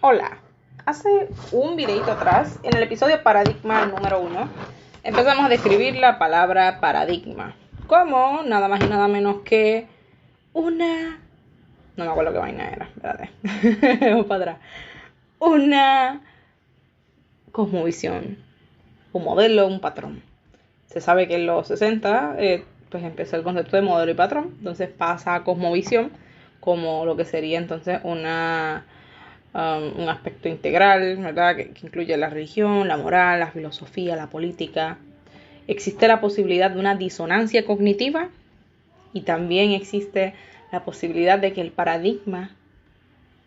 Hola, hace un videito atrás, en el episodio Paradigma número 1, empezamos a describir la palabra paradigma como nada más y nada menos que una... No me acuerdo qué vaina era, espérate. Vamos para atrás. Una cosmovisión, un modelo, un patrón. Se sabe que en los 60 pues empezó el concepto de modelo y patrón, entonces pasa a cosmovisión como lo que sería entonces un aspecto integral, ¿verdad? Que incluye la religión, la moral, la filosofía, la política. Existe la posibilidad de una disonancia cognitiva y también existe la posibilidad de que el paradigma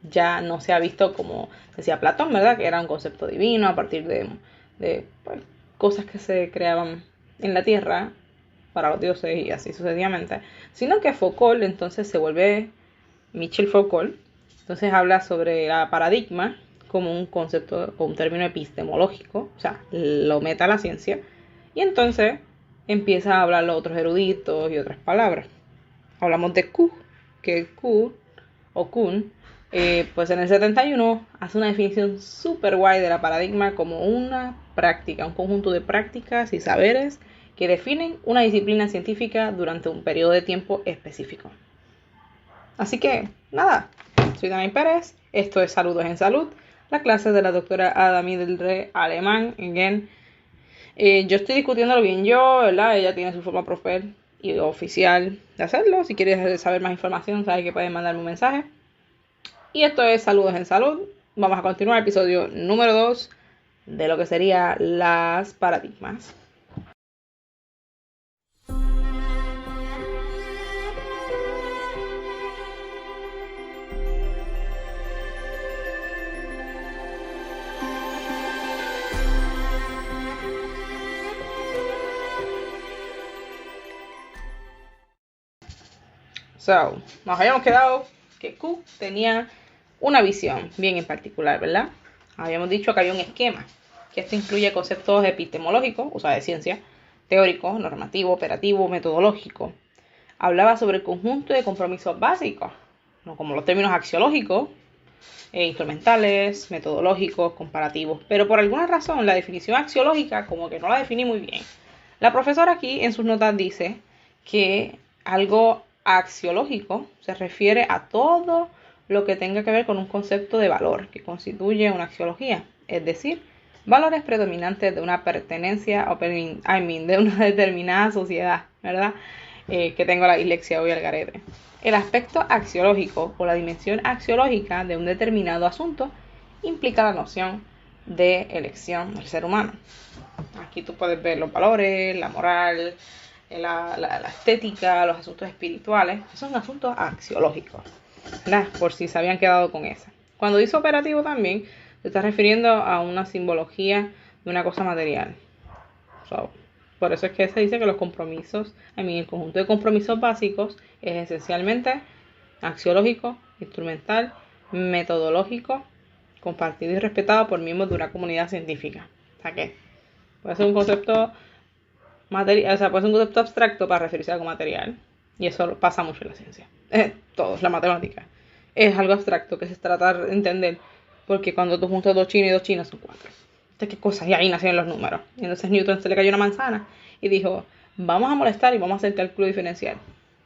ya no sea visto como decía Platón, ¿verdad? Que era un concepto divino a partir de pues, cosas que se creaban en la tierra para los dioses y así sucesivamente, sino que Foucault entonces se vuelve Michel Foucault, entonces habla sobre la paradigma como un concepto o un término epistemológico, o sea, lo meta a la ciencia, y entonces empieza a hablar los otros eruditos y otras palabras. Hablamos de Kuhn, que Kuhn, pues en el 71 hace una definición súper guay de la paradigma como una práctica, un conjunto de prácticas y saberes que definen una disciplina científica durante un periodo de tiempo específico. Así que, nada, soy Dani Pérez, esto es Saludos en Salud, la clase de la doctora Ada Middelre Alemán, again. Yo estoy discutiéndolo bien yo, ¿verdad? Ella tiene su forma profesional y oficial de hacerlo. Si quieres saber más información, sabes que puedes mandarme un mensaje. Y esto es Saludos en Salud. Vamos a continuar el episodio número 2 de lo que sería las paradigmas. Nos habíamos quedado que Q tenía una visión bien en particular, ¿verdad? Habíamos dicho que había un esquema, que esto incluye conceptos epistemológicos, o sea, de ciencia, teórico, normativo, operativo, metodológico. Hablaba sobre el conjunto de compromisos básicos, ¿no? Como los términos axiológicos, instrumentales, metodológicos, comparativos. Pero por alguna razón la definición axiológica como que no la definí muy bien. La profesora aquí en sus notas dice que algo axiológico se refiere a todo lo que tenga que ver con un concepto de valor que constituye una axiología, es decir, valores predominantes de una pertenencia de una determinada sociedad, ¿verdad? Que tengo la dislexia hoy al garete. El aspecto axiológico o la dimensión axiológica de un determinado asunto implica la noción de elección del ser humano. Aquí tú puedes ver los valores, la moral, la estética, los asuntos espirituales. Esos son asuntos axiológicos, ¿verdad? Por si se habían quedado con esa. Cuando dice operativo también se está refiriendo a una simbología de una cosa material. Por eso es que se dice que los compromisos, el conjunto de compromisos básicos es esencialmente axiológico, instrumental, metodológico, compartido y respetado por miembros de una comunidad científica. O sea que puede ser un concepto material, o sea, puede ser un concepto abstracto para referirse a algo material. Y eso pasa mucho en la ciencia. Todos, la matemática. Es algo abstracto que se trata de entender, porque cuando tú juntas 2 chinos y 2 chinos son 4. ¿Qué cosas? Y ahí nacieron los números. Y entonces Newton se le cayó una manzana y dijo, vamos a molestar y vamos a hacer cálculo diferencial.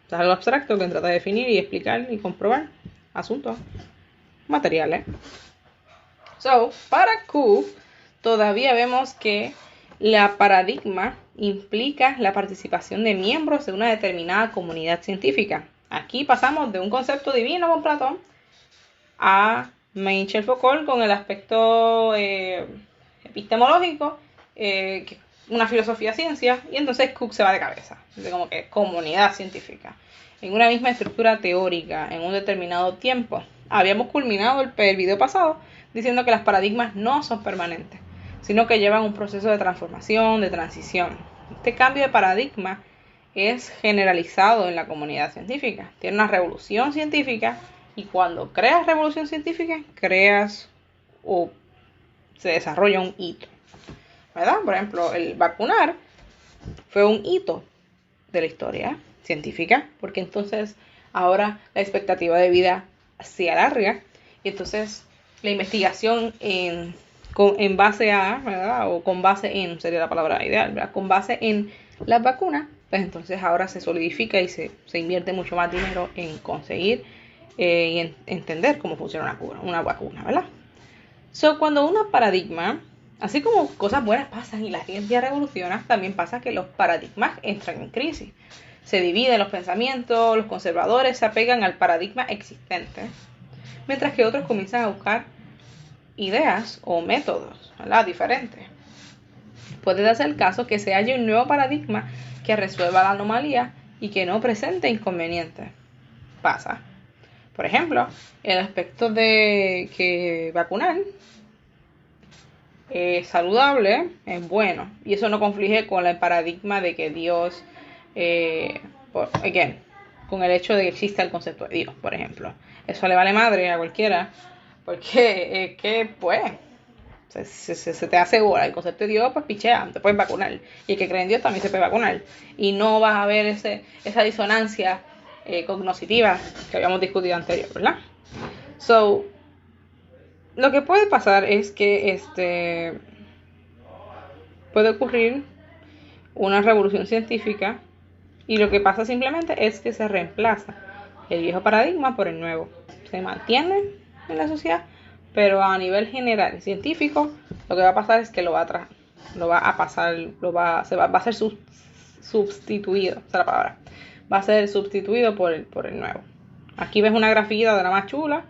O sea, es algo abstracto que trata de definir y explicar y comprobar asuntos materiales. Para Q, todavía vemos que la paradigma implica la participación de miembros de una determinada comunidad científica. Aquí pasamos de un concepto divino con Platón a Michel Foucault con el aspecto epistemológico, una filosofía ciencia, y entonces Cook se va de cabeza, de como que comunidad científica, en una misma estructura teórica, en un determinado tiempo. Habíamos culminado el video pasado diciendo que las paradigmas no son permanentes, sino que llevan un proceso de transformación, de transición. Este cambio de paradigma es generalizado en la comunidad científica. Tiene una revolución científica y cuando creas revolución científica, creas o se desarrolla un hito, ¿verdad? Por ejemplo, el vacunar fue un hito de la historia científica, porque entonces ahora la expectativa de vida se alarga y entonces la investigación en base a, ¿verdad? O con base en, sería la palabra ideal, ¿verdad? Con base en las vacunas, pues entonces ahora se solidifica y se invierte mucho más dinero en conseguir y en entender cómo funciona una vacuna, ¿verdad? So, cuando un paradigma, así como cosas buenas pasan y la ciencia revoluciona, también pasa que los paradigmas entran en crisis. Se dividen los pensamientos, los conservadores se apegan al paradigma existente, mientras que otros comienzan a buscar ideas o métodos, ¿verdad? Diferentes. Puede darse el caso que se halle un nuevo paradigma que resuelva la anomalía y que no presente inconvenientes. Pasa. Por ejemplo, el aspecto de que vacunar es saludable, es bueno. Y eso no conflige con el paradigma de que Dios, con el hecho de que exista el concepto de Dios, por ejemplo. Eso le vale madre a cualquiera, porque pues, se te hace bola el concepto de Dios, pues pichea, te puedes vacunar. Y el que cree en Dios también se puede vacunar. Y no vas a ver esa disonancia cognitiva que habíamos discutido anterior, ¿verdad? So, lo que puede pasar es que puede ocurrir una revolución científica y lo que pasa simplemente es que se reemplaza el viejo paradigma por el nuevo. Se mantiene en la sociedad, pero a nivel general científico lo que va a pasar es que va a ser sustituido, esa es la palabra. Va a ser sustituido por el nuevo. Aquí ves una grafita de la más chula.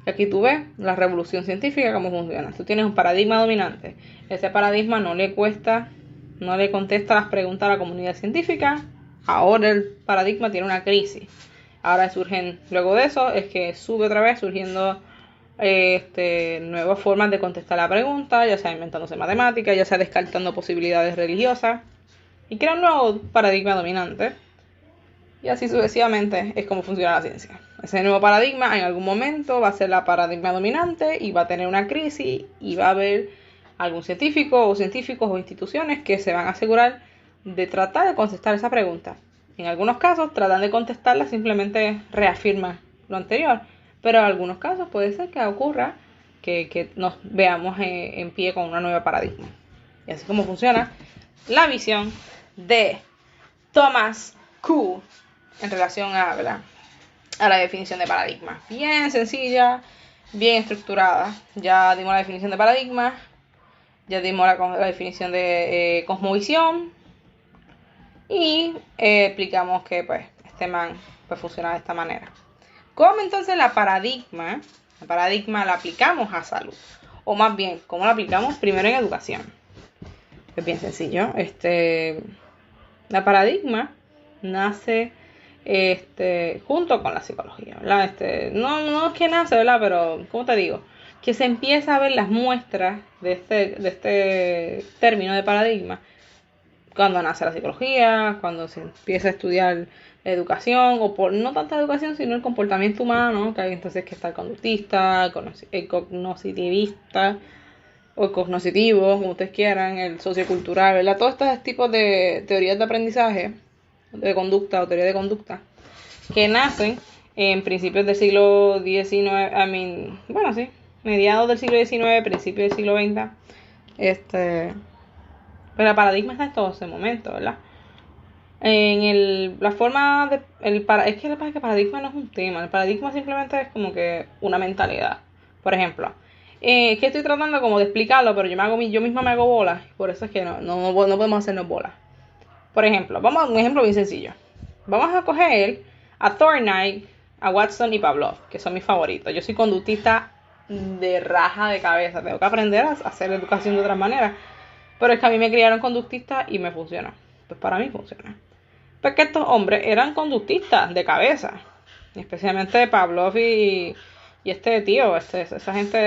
Y aquí tú ves la revolución científica, cómo funciona. Tú tienes un paradigma dominante. Ese paradigma no le contesta las preguntas a la comunidad científica. Ahora el paradigma tiene una crisis. Ahora luego de eso es que sube otra vez surgiendo nuevas formas de contestar la pregunta, ya sea inventándose matemáticas, ya sea descartando posibilidades religiosas. Y crea un nuevo paradigma dominante. Y así sucesivamente es como funciona la ciencia. Ese nuevo paradigma en algún momento va a ser la paradigma dominante y va a tener una crisis y va a haber algún científico o científicos o instituciones que se van a asegurar de tratar de contestar esa pregunta. En algunos casos, tratan de contestarla simplemente reafirma lo anterior, pero en algunos casos puede ser que ocurra que nos veamos en pie con una nueva paradigma. Y así como funciona la visión de Thomas Kuhn en relación a la definición de paradigma. Bien sencilla, bien estructurada. Ya dimos la definición de paradigma, ya dimos la definición de cosmovisión y explicamos que pues este man pues funciona de esta manera. ¿Cómo entonces la paradigma la aplicamos a salud? O más bien, ¿cómo la aplicamos primero en educación? Es bien sencillo. La paradigma nace junto con la psicología, ¿verdad? No es que nace, ¿verdad? Pero, ¿cómo te digo? Que se empieza a ver las muestras de este término de paradigma cuando nace la psicología, cuando se empieza a estudiar la educación, o por no tanta educación, sino el comportamiento humano, que hay entonces que está el conductista, el cognitivista, o el cognoscitivo, como ustedes quieran, el sociocultural, ¿verdad? Todos estos tipos de teorías de aprendizaje, de conducta o teoría de conducta, que nacen en principios del siglo XIX, mediados del siglo XIX, principios del siglo XX, pero el paradigma está en todo ese momento, ¿verdad? La forma de... es que el paradigma no es un tema, el paradigma simplemente es como que una mentalidad. Por ejemplo, que estoy tratando como de explicarlo, pero yo misma me hago bolas, por eso es que no podemos hacernos bolas. Por ejemplo, vamos a un ejemplo bien sencillo. Vamos a coger a Thorndike, a Watson y Pavlov, que son mis favoritos. Yo soy conductista de raja de cabeza, tengo que aprender a hacer educación de otra manera. Pero es que a mí me criaron conductistas y me funcionó. Pues para mí funciona. Porque estos hombres eran conductistas de cabeza. Especialmente Pavlov y este tío. Esa gente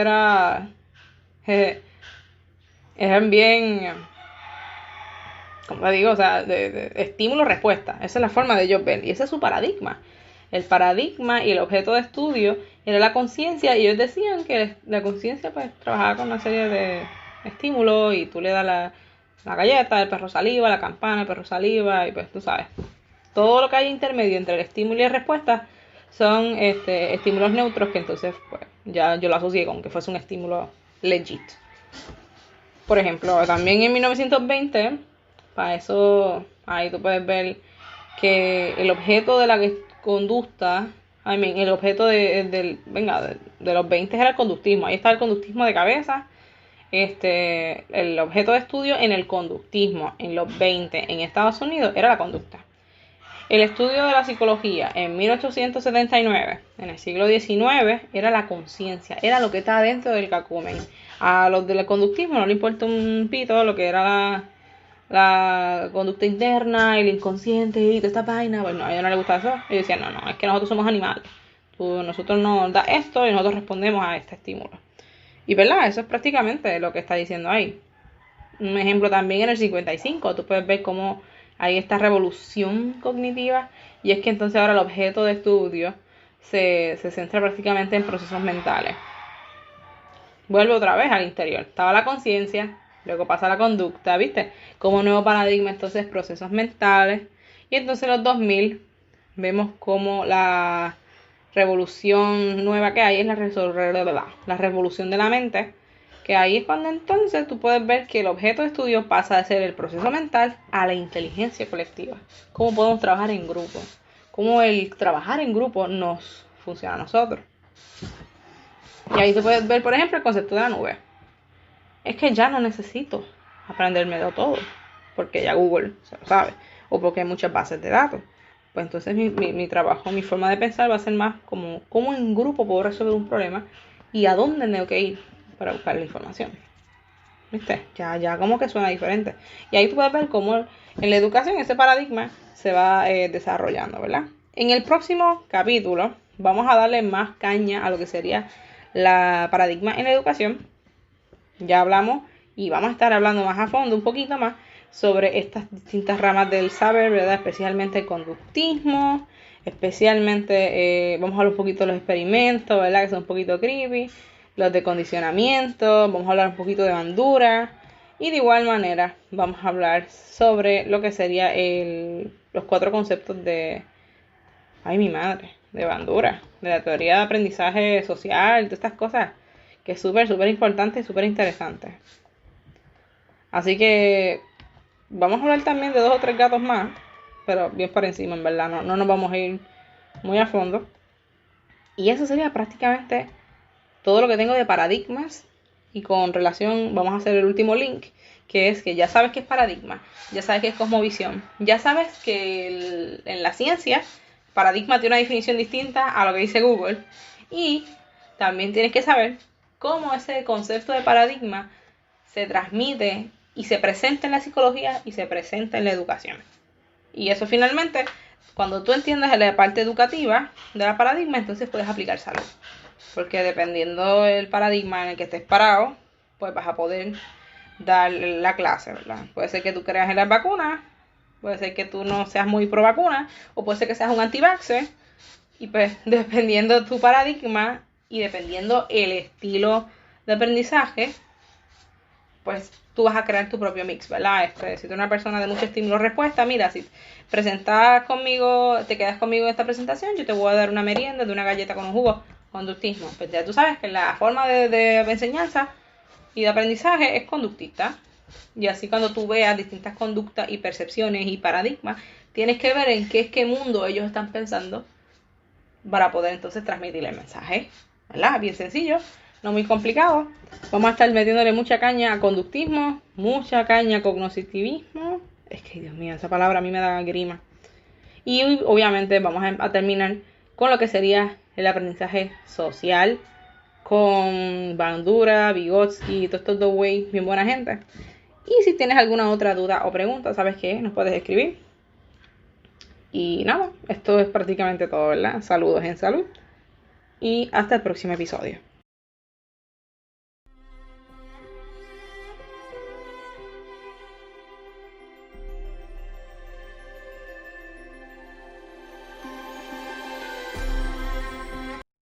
eran bien, como digo, o sea, de estímulo-respuesta. Esa es la forma de ellos ver. Y ese es su paradigma. El paradigma y el objeto de estudio era la conciencia. Y ellos decían que la conciencia pues trabajaba con una serie de estímulos y tú le das la galleta, el perro saliva, la campana, el perro saliva y pues tú sabes. Todo lo que hay intermedio entre el estímulo y la respuesta son estímulos neutros que entonces pues Ya yo lo asocié con que fuese un estímulo legit. Por ejemplo, también en 1920, para eso, ahí tú puedes ver que el objeto de la conducta, el objeto de los 20 era el conductismo. Ahí está el conductismo de cabeza. El objeto de estudio en el conductismo en los 20 en Estados Unidos era la conducta. El estudio de la psicología en 1879, en el siglo XIX, era la conciencia, era lo que estaba dentro del cacumen. A los del conductismo no le importa un pito lo que era la conducta interna, el inconsciente y toda esta vaina. Bueno, a ellos no les gusta eso. Ellos decían, no, es que nosotros somos animales. Nosotros nos da esto y nosotros respondemos a este estímulo. Y verdad, eso es prácticamente lo que está diciendo ahí. Un ejemplo también en el 55, tú puedes ver cómo hay esta revolución cognitiva, y es que entonces ahora el objeto de estudio se centra prácticamente en procesos mentales. Vuelve otra vez al interior. Estaba la conciencia, luego pasa la conducta, ¿viste? Como nuevo paradigma, entonces procesos mentales. Y entonces en los 2000 vemos como la revolución nueva que hay es la revolución de la mente, que ahí es cuando entonces tú puedes ver que el objeto de estudio pasa de ser el proceso mental a la inteligencia colectiva. Cómo podemos trabajar en grupo, cómo el trabajar en grupo nos funciona a nosotros. Y ahí tú puedes ver, por ejemplo, el concepto de la nube. Es que ya no necesito aprenderme de todo, porque ya Google se lo sabe, o porque hay muchas bases de datos. Pues entonces mi trabajo, mi forma de pensar va a ser más como cómo en grupo puedo resolver un problema y a dónde tengo que ir para buscar la información. ¿Viste? Ya como que suena diferente. Y ahí tú puedes ver cómo en la educación ese paradigma se va desarrollando, ¿verdad? En el próximo capítulo vamos a darle más caña a lo que sería la paradigma en la educación. Ya hablamos y vamos a estar hablando más a fondo, un poquito más, sobre estas distintas ramas del saber, ¿verdad? Especialmente el conductismo, especialmente vamos a hablar un poquito de los experimentos, ¿verdad? Que son un poquito creepy, los de condicionamiento, vamos a hablar un poquito de bandura, y de igual manera vamos a hablar sobre lo que sería los 4 conceptos de, ay mi madre, de bandura, de la teoría de aprendizaje social, de estas cosas, que es súper importante y súper interesante. Así que vamos a hablar también de 2 o 3 gatos más, pero bien por encima, en verdad, no nos vamos a ir muy a fondo. Y eso sería prácticamente todo lo que tengo de paradigmas. Y con relación, vamos a hacer el último link, que es que ya sabes qué es paradigma, ya sabes qué es cosmovisión, ya sabes que en la ciencia, paradigma tiene una definición distinta a lo que dice Google. Y también tienes que saber cómo ese concepto de paradigma se transmite y se presenta en la psicología y se presenta en la educación. Y eso finalmente, cuando tú entiendas la parte educativa de la paradigma, entonces puedes aplicar salud. Porque dependiendo del paradigma en el que estés parado, pues vas a poder dar la clase, ¿verdad? Puede ser que tú creas en las vacunas, puede ser que tú no seas muy pro vacuna, o puede ser que seas un anti-vaxxer. Y pues dependiendo de tu paradigma y dependiendo el estilo de aprendizaje, pues tú vas a crear tu propio mix, ¿verdad? Si tú eres una persona de mucho estímulo-respuesta, mira, si presentas conmigo, te quedas conmigo en esta presentación, yo te voy a dar una merienda de una galleta con un jugo. Conductismo. Pues ya tú sabes que la forma de enseñanza y de aprendizaje es conductista. Y así cuando tú veas distintas conductas y percepciones y paradigmas, tienes que ver en qué mundo ellos están pensando para poder entonces transmitir el mensaje, ¿verdad? Bien sencillo, no muy complicado. Vamos a estar metiéndole mucha caña a conductismo, mucha caña a cognitivismo. Es que, Dios mío, esa palabra a mí me da grima. Y obviamente vamos a terminar con lo que sería el aprendizaje social, con Bandura, Vygotsky, todos estos 2 güeyes, bien buena gente. Y si tienes alguna otra duda o pregunta, ¿sabes qué? Nos puedes escribir. Y nada, esto es prácticamente todo, ¿verdad? Saludos en salud. Y hasta el próximo episodio.